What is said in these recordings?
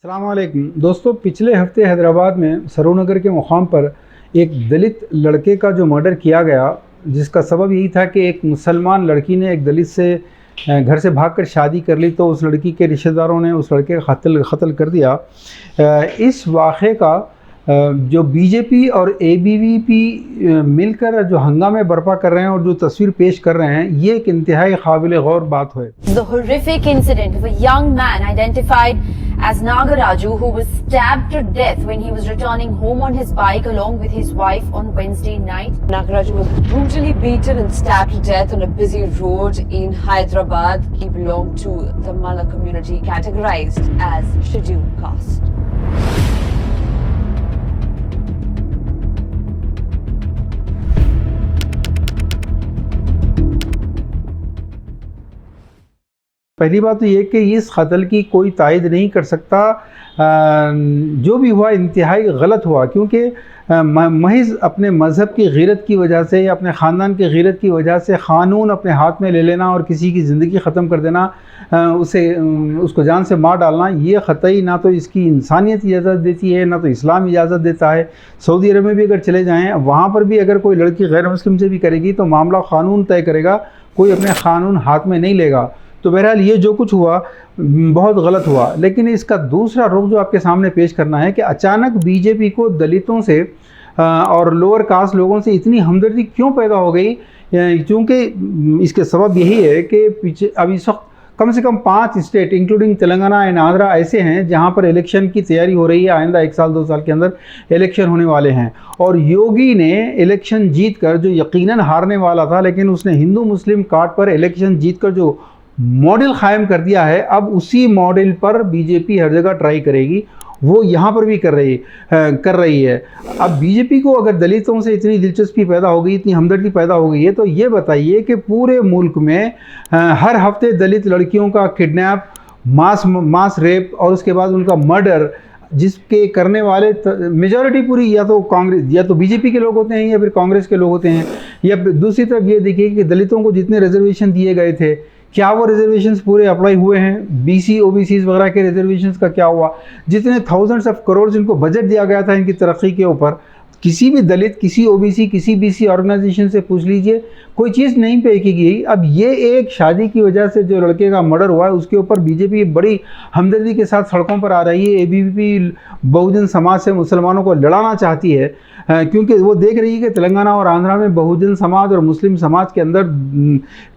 अस्सलाम वालेकुम दोस्तों, पिछले हफ्ते हैदराबाद में सरोनगर के मुकाम पर एक दलित लड़के का जो मर्डर किया गया, जिसका सबब यही था कि एक मुसलमान लड़की ने एक दलित से घर से भागकर शादी कर ली, तो उस लड़की के रिश्तेदारों ने उस लड़के का कत्ल कर दिया। इस वाक़े का जो बीजेपी और एबीवीपी मिलकर जो हंगामे बर्पा कर रहे हैं और जो तस्वीर पेश कर रहे हैं, ये एक इंतहाई काबिल गौर बात है। The horrific incident of a young man identified as Nagaraju, who was stabbed to death when he was returning home on his bike along with his wife on Wednesday night. Nagaraju was brutally beaten and stabbed to death on a busy road in Hyderabad. He belonged to the Malla community categorized as scheduled caste. पहली बात तो ये कि इस कत्ल की कोई तायद नहीं कर सकता। जो भी हुआ इंतहाई गलत हुआ, क्योंकि महज अपने मज़हब की गैरत की वजह से या अपने ख़ानदान की गैरत की वजह से क़ानून अपने हाथ में ले लेना और किसी की ज़िंदगी ख़त्म कर देना, उसको जान से मार डालना, ये ख़तई ना तो इसकी इंसानियत इजाज़त देती है, ना तो इस्लाम इजाज़त देता है। सऊदी अरब में भी अगर चले जाएँ, वहाँ पर भी अगर कोई लड़की गैर मुस्लिम से भी करेगी तो मामला क़ानून तय करेगा, कोई अपने क़ानून हाथ में नहीं लेगा। तो बहरहाल ये जो कुछ हुआ बहुत गलत हुआ, लेकिन इसका दूसरा रुख जो आपके सामने पेश करना है कि अचानक बीजेपी को दलितों से और लोअर कास्ट लोगों से इतनी हमदर्दी क्यों पैदा हो गई। क्योंकि इसके सबब यही है कि पीछे अब इस वक्त कम से कम 5 state including Telangana and Andhra ऐसे हैं जहां पर इलेक्शन की तैयारी हो रही है। आइंदा 1 साल 2 साल के अंदर इलेक्शन होने वाले हैं और योगी ने इलेक्शन जीतकर, जो यकीनन हारने वाला था, लेकिन उसने हिंदू मुस्लिम कार्ड पर इलेक्शन जीतकर जो मॉडल कायम कर दिया है, अब उसी मॉडल पर बीजेपी हर जगह ट्राई करेगी। वो यहाँ पर भी कर रही है। अब बीजेपी को अगर दलितों से इतनी दिलचस्पी पैदा हो गई, इतनी हमदर्दी पैदा हो गई है, तो ये बताइए कि पूरे मुल्क में हर हफ्ते दलित लड़कियों का किडनैप, मास रेप और उसके बाद उनका मर्डर, जिसके करने वाले मेजॉरिटी पूरी या तो कांग्रेस या तो बीजेपी के लोग होते हैं या फिर कांग्रेस के लोग होते हैं। या दूसरी तरफ ये देखिए कि दलितों को जितने रिजर्वेशन दिए गए थे, क्या वो रिजर्वेशंस पूरे अप्लाई हुए हैं? बीसी ओबीसी वगैरह के रिजर्वेशंस का क्या हुआ? जितने थाउजेंड्स ऑफ करोड़ इनको बजट दिया गया था इनकी तरक्की के ऊपर, किसी भी दलित, किसी ओबीसी, किसी बीसी ऑर्गेनाइजेशन से पूछ लीजिए, कोई चीज़ नहीं पे की गई। अब ये एक शादी की वजह से जो लड़के का मर्डर हुआ है, उसके ऊपर बीजेपी बड़ी हमदर्दी के साथ सड़कों पर आ रही है। एबीवीपी बहुजन समाज से मुसलमानों को लड़ाना चाहती है, क्योंकि वो देख रही है कि तेलंगाना और आंध्रा में बहुजन समाज और मुस्लिम समाज के अंदर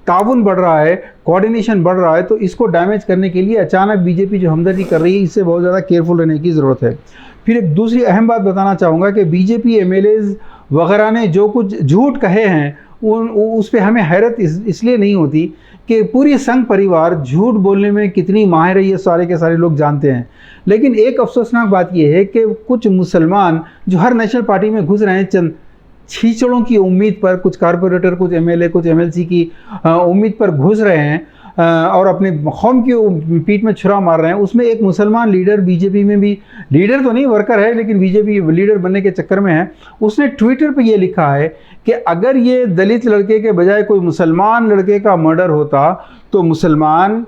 ताउन बढ़ रहा है, कोऑर्डिनेशन बढ़ रहा है। तो इसको डैमेज करने के लिए अचानक बीजेपी जो हमदर्दी कर रही है, इससे बहुत ज़्यादा केयरफुल रहने की ज़रूरत है। फिर एक दूसरी अहम बात बताना चाहूँगा कि बीजेपी एमएलएज वगैरह ने जो कुछ झूठ कहे हैं, उस पर हमें हैरत इसलिए नहीं होती कि पूरी संघ परिवार झूठ बोलने में कितनी माहिर है, ये सारे के सारे लोग जानते हैं। लेकिन एक अफसोसनाक बात यह है कि कुछ मुसलमान जो हर नेशनल पार्टी में घुस रहे हैं, चंद छींचड़ों की उम्मीद पर, कुछ कारपोरेटर, कुछ एमएलए, कुछ एमएलसी की उम्मीद पर घुस रहे हैं और अपने कौम की पीठ में छुरा मार रहे हैं। उसमें एक मुसलमान लीडर बीजेपी में भी, लीडर तो नहीं वर्कर है, लेकिन बीजेपी लीडर बनने के चक्कर में है। उसने ट्विटर पे ये लिखा है कि अगर ये दलित लड़के के बजाय कोई मुसलमान लड़के का मर्डर होता तो मुसलमान,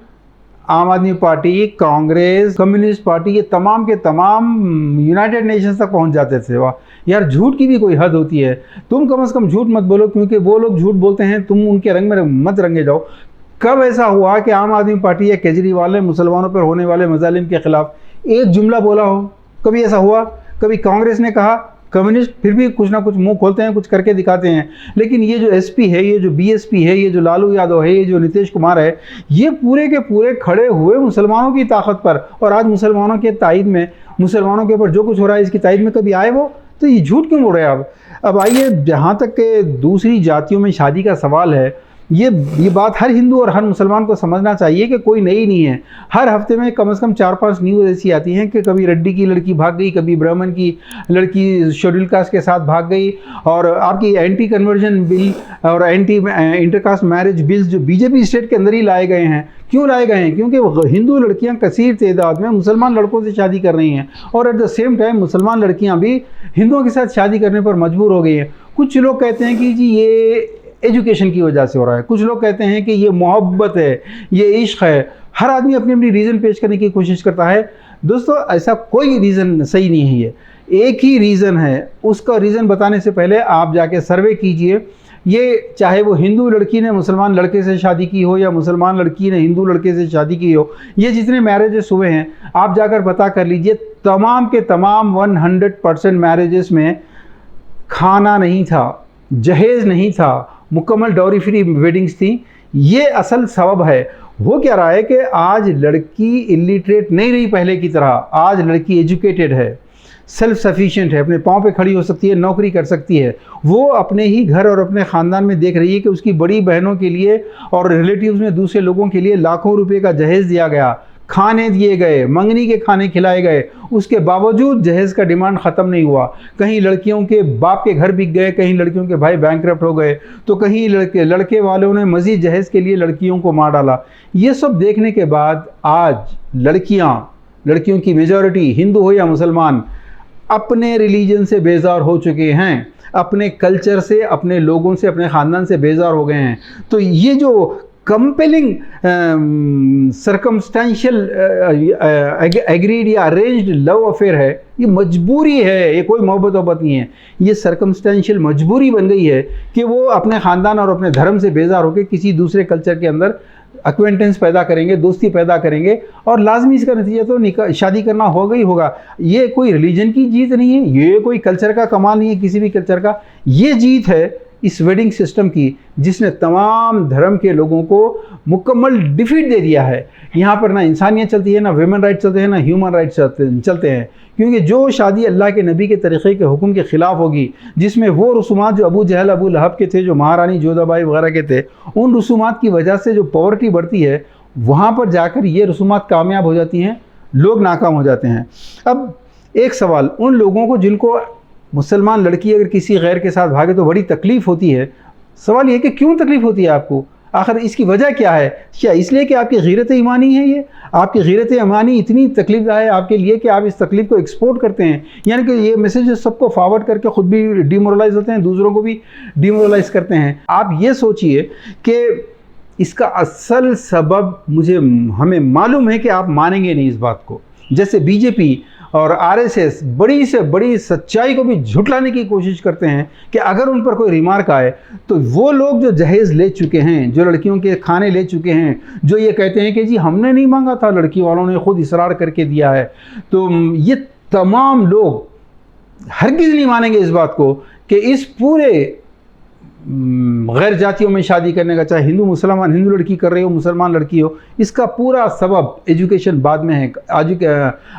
आम आदमी पार्टी, कांग्रेस, कम्युनिस्ट पार्टी, ये तमाम के तमाम यूनाइटेड नेशंस तक पहुंच जाते थे। वाह यार, झूठ की भी कोई हद होती है। तुम कम से कम झूठ मत बोलो, क्योंकि वो लोग झूठ बोलते हैं, तुम उनके रंग में मत रंगे जाओ। कब ऐसा हुआ कि आम आदमी पार्टी या केजरीवाल ने मुसलमानों पर होने वाले मजालिम के खिलाफ एक जुमला बोला हो? कभी ऐसा हुआ? कभी कांग्रेस ने कहा? कम्युनिस्ट फिर भी कुछ ना कुछ मुंह खोलते हैं, कुछ करके दिखाते हैं। लेकिन ये जो एसपी है, ये जो बीएसपी है, ये जो लालू यादव है, ये जो नीतीश कुमार है, ये पूरे के पूरे खड़े हुए मुसलमानों की ताकत पर। और आज मुसलमानों के तायद में, मुसलमानों के ऊपर जो कुछ हो रहा है, इसकी तायद में कभी आए वो? तो ये झूठ क्यों बोल रहे हैं? अब आइए, जहाँ तक के दूसरी जातियों में शादी का सवाल है, ये बात हर हिंदू और हर मुसलमान को समझना चाहिए कि कोई नई नहीं है। हर हफ्ते में कम से कम 4-5 न्यूज़ ऐसी आती हैं कि कभी रेड्डी की लड़की भाग गई, कभी ब्राह्मण की लड़की शेड्यूल कास्ट के साथ भाग गई। और आपकी एंटी कन्वर्जन बिल और एंटी इंटरकास्ट मैरिज बिल्स जो बीजेपी स्टेट के अंदर ही लाए गए हैं, क्यों लाए गए हैं? क्योंकि हिंदू लड़कियां कसीर तादाद में मुसलमान लड़कों से शादी कर रही हैं और एट द सेम टाइम मुसलमान लड़कियां भी हिंदुओं के साथ शादी करने पर मजबूर हो गई हैं। कुछ लोग कहते हैं कि जी ये एजुकेशन की वजह से हो रहा है, कुछ लोग कहते हैं कि ये मोहब्बत है, ये इश्क है। हर आदमी अपनी अपनी रीज़न पेश करने की कोशिश करता है। दोस्तों ऐसा कोई रीज़न सही नहीं है ये, एक ही रीज़न है। उसका रीज़न बताने से पहले आप जाके सर्वे कीजिए। ये चाहे वो हिंदू लड़की ने मुसलमान लड़के से शादी की हो या मुसलमान लड़की ने हिंदू लड़के से शादी की हो, ये जितने मैरिजेस हुए हैं आप जाकर पता कर लीजिए, तमाम के तमाम 100% मैरिजेस में खाना नहीं था, जहेज़ नहीं था, मुकम्मल डॉरी फ्री वेडिंग्स थी। ये असल सबब है। हो क्या रहा है कि आज लड़की इलिटरेट नहीं रही पहले की तरह, आज लड़की एजुकेटेड है, सेल्फ सफिशिएंट है, अपने पाँव पे खड़ी हो सकती है, नौकरी कर सकती है। वो अपने ही घर और अपने ख़ानदान में देख रही है कि उसकी बड़ी बहनों के लिए और रिलेटिव्स में दूसरे लोगों के लिए लाखों रुपए का जहेज़ दिया गया, खाने दिए गए, मंगनी के खाने खिलाए गए, उसके बावजूद जहेज़ का डिमांड ख़त्म नहीं हुआ। कहीं लड़कियों के बाप के घर बिक गए, कहीं लड़कियों के भाई बैंकरप्ट हो गए, तो कहीं लड़के वालों ने मज़ीद जहेज़ के लिए लड़कियों को मार डाला। ये सब देखने के बाद आज लड़कियों की मेजॉरिटी, हिंदू हो या मुसलमान, अपने रिलीजन से बेजार हो चुके हैं, अपने कल्चर से, अपने लोगों से, अपने ख़ानदान से बेजार हो गए हैं। तो ये जो कंपेलिंग सर्कमस्टेंशियल एग्रीड या अरेंज्ड लव अफेयर है, ये मजबूरी है, ये कोई मोहब्बत नहीं है, ये सर्कमस्टेंशियल मजबूरी बन गई है कि वो अपने ख़ानदान और अपने धर्म से बेजार होकर किसी दूसरे कल्चर के अंदर एक्वेंटेंस पैदा करेंगे, दोस्ती पैदा करेंगे, और लाजमी इसका नतीजा तो शादी करना होगा ही होगा। ये कोई रिलीजन की जीत नहीं है, ये कोई कल्चर का कमाल नहीं है किसी भी कल्चर का, ये जीत है इस वेडिंग सिस्टम की, जिसने तमाम धर्म के लोगों को मुकम्मल डिफीट दे दिया है। यहाँ पर ना इंसानियत चलती है, ना ह्यूमन राइट चलते हैं, ना ह्यूमन राइट्स चलते हैं। क्योंकि जो शादी अल्लाह के नबी के तरीक़े के हुक्म के ख़िलाफ़ होगी, जिसमें वो रसूमात जो अबू जहल, अबू लहब के थे, जो महारानी जोधाबाई वगैरह के थे, उन रसूमात की वजह से जो पॉवर्टी बढ़ती है, वहाँ पर जाकर ये रसूमात कामयाब हो जाती हैं, लोग नाकाम हो जाते हैं। अब एक सवाल, उन लोगों को जिनको मुसलमान लड़की अगर किसी गैर के साथ भागे तो बड़ी तकलीफ़ होती है, सवाल ये कि क्यों तकलीफ़ होती है आपको? आखिर इसकी वजह क्या है? क्या इसलिए कि आपकी गीरत ईमानी है? ये आपकी गीरत ईमानी इतनी तकलीफ है आपके लिए कि आप इस तकलीफ़ को एक्सपोर्ट करते हैं, यानी कि ये मैसेज सबको फॉरवर्ड करके ख़ुद भी डिमोरलाइज होते हैं, दूसरों को भी डिमोरलाइज करते हैं। आप ये सोचिए कि इसका असल सबब हमें मालूम है कि आप मानेंगे नहीं इस बात को। जैसे बीजेपी और आरएसएस बड़ी से बड़ी सच्चाई को भी झुटलाने की कोशिश करते हैं कि अगर उन पर कोई रिमार्क आए तो वो लोग जो जहेज़ ले चुके हैं, जो लड़कियों के खाने ले चुके हैं, जो ये कहते हैं कि जी हमने नहीं मांगा था, लड़की वालों ने खुद इसरार करके दिया है, तो ये तमाम लोग हरगिज़ नहीं मानेंगे इस बात को कि इस पूरे गैर जातियों में शादी करने का, चाहे हिंदू मुसलमान, हिंदू लड़की कर रही हो, मुसलमान लड़की हो, इसका पूरा सबब एजुकेशन बाद में है,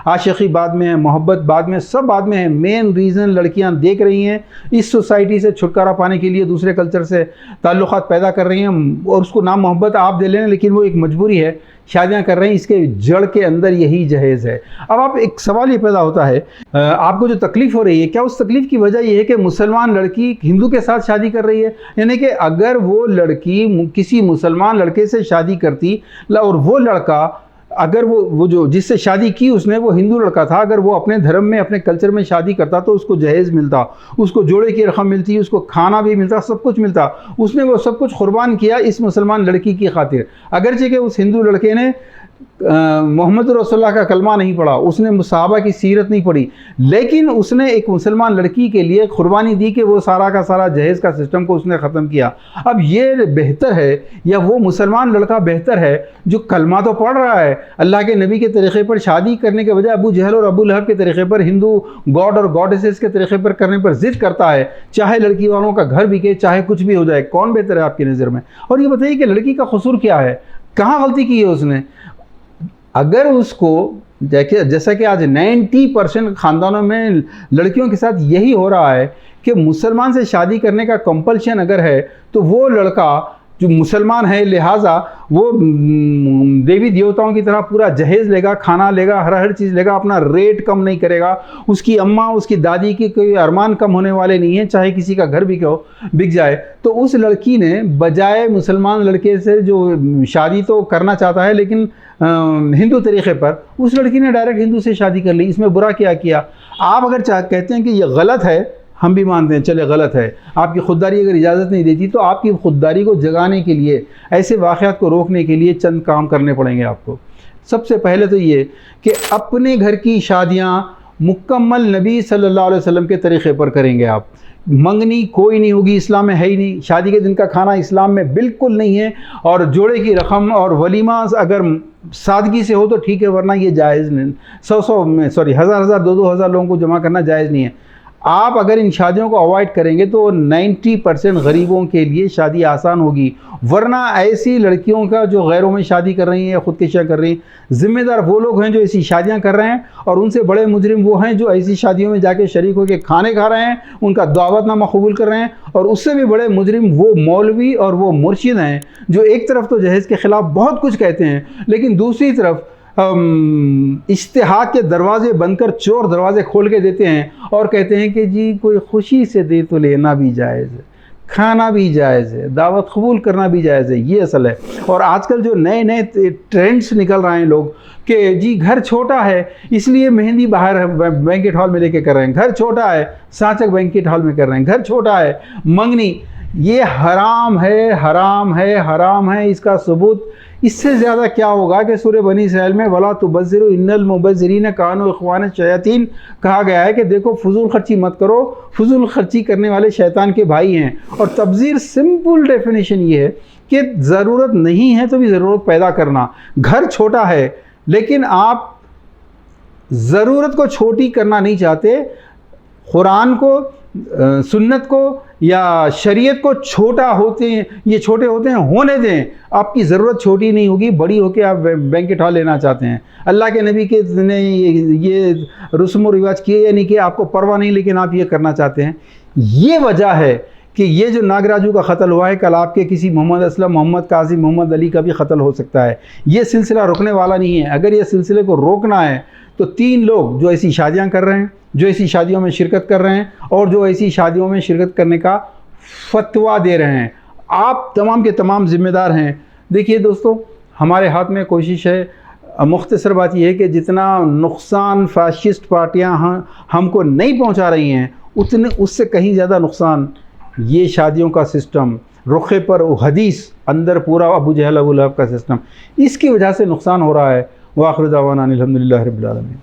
आशिकी बाद में है, मोहब्बत बाद में, सब बाद में है। मेन रीज़न लड़कियां देख रही हैं इस सोसाइटी से छुटकारा पाने के लिए दूसरे कल्चर से ताल्लुक़ात पैदा कर रही हैं, और उसको नाम मोहब्बत आप दे लें, लेकिन वो एक मजबूरी है, शादियां कर रहे हैं, इसके जड़ के अंदर यही जहेज़ है। अब आप एक सवाल ये पैदा होता है, आपको जो तकलीफ़ हो रही है, क्या उस तकलीफ़ की वजह ये है कि मुसलमान लड़की हिंदू के साथ शादी कर रही है? यानी कि अगर वो लड़की किसी मुसलमान लड़के से शादी करती और वो लड़का, अगर वो जो जिससे शादी की उसने वो हिंदू लड़का था, अगर वो अपने धर्म में, अपने कल्चर में शादी करता तो उसको जहेज़ मिलता, उसको जोड़े की रकम मिलती, उसको खाना भी मिलता, सब कुछ मिलता। उसने वो सब कुछ कुर्बान किया इस मुसलमान लड़की की खातिर। अगरचे कि उस हिंदू लड़के ने मोहम्मद रसूलुल्लाह का कलमा नहीं पढ़ा, उसने सहाबा की सीरत नहीं पढ़ी, लेकिन उसने एक मुसलमान लड़की के लिए कुर्बानी दी कि वो सारा का सारा जहेज़ का सिस्टम को उसने ख़त्म किया। अब ये बेहतर है या वो मुसलमान लड़का बेहतर है जो कलमा तो पढ़ रहा है, अल्लाह के नबी के तरीक़े पर शादी करने के बजाय अबू जहल और अबू लहब के तरीक़े पर, हिंदू गॉड और गॉडेसेस के तरीक़े पर करने पर ज़िद करता है, चाहे लड़की वालों का घर बिके, चाहे कुछ भी हो जाए? कौन बेहतर है आपकी नज़र में? और ये बताइए कि लड़की का कसूर क्या है, कहाँ गलती की है उसने? अगर उसको जैसा कि आज 90% ख़ानदानों में लड़कियों के साथ यही हो रहा है कि मुसलमान से शादी करने का कंपल्शन अगर है, तो वो लड़का जो मुसलमान है लिहाजा वो देवी देवताओं की तरह पूरा जहेज़ लेगा, खाना लेगा, हर चीज़ लेगा, अपना रेट कम नहीं करेगा। उसकी अम्मा, उसकी दादी की कोई अरमान कम होने वाले नहीं है, चाहे किसी का घर बिक जाए। तो उस लड़की ने बजाय मुसलमान लड़के से जो शादी तो करना चाहता है लेकिन हिंदू तरीक़े पर, उस लड़की ने डायरेक्ट हिंदू से शादी कर ली। इसमें बुरा क्या किया? आप अगर कहते हैं कि ये गलत है, हम भी मानते हैं, चले गलत है, आपकी खुददारी अगर इजाज़त नहीं देती तो आपकी खुददारी को जगाने के लिए, ऐसे वाक़यात को रोकने के लिए चंद काम करने पड़ेंगे आपको। सबसे पहले तो ये कि अपने घर की शादियाँ मुकम्मल नबी सल्लल्लाहु अलैहि वसल्लम के तरीक़े पर करेंगे आप। मंगनी कोई नहीं होगी, इस्लाम में है ही नहीं। शादी के दिन का खाना इस्लाम में बिल्कुल नहीं है। और जोड़े की रकम और वलीमा अगर सादगी से हो तो ठीक है, वरना ये जायज़ नहीं। 100 हज़ार 2,000 लोगों को जमा करना जायज़ नहीं है। आप अगर इन शादियों को अवॉइड करेंगे तो 90% गरीबों के लिए शादी आसान होगी। वरना ऐसी लड़कियों का जो गैरों में शादी कर रही हैं या ख़ुदकुशियाँ कर रही हैं, ज़िम्मेदार वो लोग हैं जो ऐसी शादियां कर रहे हैं, और उनसे बड़े मुजरिम वो हैं जो ऐसी शादियों में जाके शरीक होकर खाने खा रहे हैं, उनका दावतनामा कबूल कर रहे हैं। और उससे भी बड़े मुजरिम वो मौलवी और वो मुर्शिद हैं जो एक तरफ तो जहेज़ के ख़िलाफ़ बहुत कुछ कहते हैं, लेकिन दूसरी तरफ इज्तिहाद के दरवाजे बंद कर चोर दरवाजे खोल के देते हैं और कहते हैं कि जी कोई खुशी से दे तो लेना भी जायज़ है, खाना भी जायज़ है, दावत कबूल करना भी जायज़ है। ये असल है। और आजकल जो नए नए ट्रेंड्स निकल रहे हैं लोग कि जी घर छोटा है इसलिए मेहंदी बाहर बैंकेट हॉल में लेके कर रहे हैं, घर छोटा है सांचक बैंकेट हॉल में कर रहे हैं, घर छोटा है मंगनी, ये हराम है, हराम है, हराम है। इसका सबूत इससे ज़्यादा क्या होगा कि सूरह बनी इसराइल में वला तुबज़िरु इन्नल मुबज़्ज़िरीन कानू इख़वान शयातीन कहा गया है कि देखो फजूल खर्ची मत करो, फजूल खर्ची करने वाले शैतान के भाई हैं। और तबज़ीर सिंपल डेफिनेशन ये है कि ज़रूरत नहीं है तो भी ज़रूरत पैदा करना। घर छोटा है लेकिन आप ज़रूरत को छोटी करना नहीं चाहते, कुरान को सुन्नत को या शरीयत को छोटा होते हैं, ये छोटे होते हैं, होने दें। आपकी ज़रूरत छोटी नहीं होगी, बड़ी होके आप बैंकेट हॉल लेना चाहते हैं। अल्लाह के नबी के ने ये रस्म और रिवाज किए या नहीं किए आपको परवाह नहीं, लेकिन आप ये करना चाहते हैं। ये वजह है कि ये जो नागराजू का कत्ल हुआ है, कल आपके किसी मोहम्मद असलम, मोहम्मद काजिम, मोहम्मद अली का भी कत्ल हो सकता है। ये सिलसिला रुकने वाला नहीं है। अगर ये सिलसिले को रोकना है तो 3 लोग जो ऐसी शादियां कर रहे हैं, जो ऐसी शादियों में शिरकत कर रहे हैं और जो ऐसी शादियों में शिरकत करने का फतवा दे रहे हैं, आप तमाम के तमाम ज़िम्मेदार हैं। देखिए दोस्तों, हमारे हाथ में कोशिश है। मुख्तसर बात यह है कि जितना नुकसान फाशिस्ट पार्टियां हमको नहीं पहुंचा रही हैं, उतने उससे कहीं ज़्यादा नुकसान ये शादियों का सिस्टम, रुखे पर हदीस, अंदर पूरा अबू जहल अबू लहब का सिस्टम, इसकी वजह से नुकसान हो रहा है। वाखिर दावाना अनिल हम्दुलिल्लाहि रब्बिल आलमीन।